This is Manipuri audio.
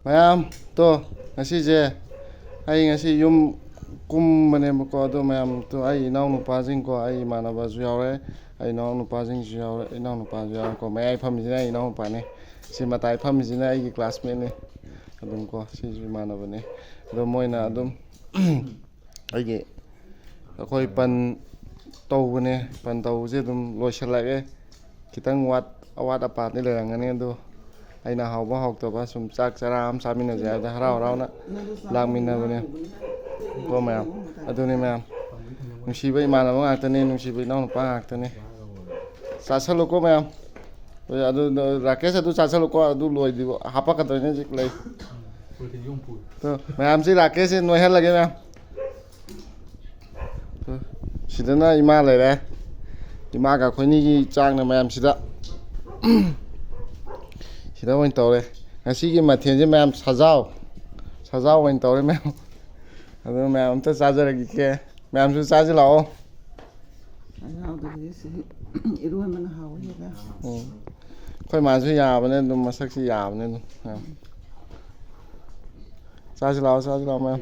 Mayam, to ngasi je. Ai ngasi yum kum mane ko to mayam to ai naw nu pa jing ko ai mana ba ju yaw re. Ai naw nu pa jing ju yaw re. Ai naw nu pa ju yaw ko mai ai pham ji ai naw pa ne. Si matai pham ji na ai gi classmate ne. Adum ko si ju mana ba ne. Do moina adum ai gi akhoi pan tau ne pan tau je dum loisalage kitang awat apat ni le ngani do ai na haw ba haw to ba sum chak charam samina ja da haraw raw na langmina ba ne ko ma aduni ma nusi bai mana ba ngak tane nusi bai naw pa ngak tane sasalo ko ma adu rakesh adu sasalo ko adu loi di hapa ka to ne jik lai to ma am si rakesh noi hal lage ma sidana ima lai re ima ga khoi ni gi chang na mayam sida sida wan taw re ngasi gi mathen je mayam sajao wan taw re mayam adu mayam ta sajar gi ke mayam su saj lao Now the this iru man haw he ba khoi ma su ya ba ne dum masak si ya ba ne saj lao mayam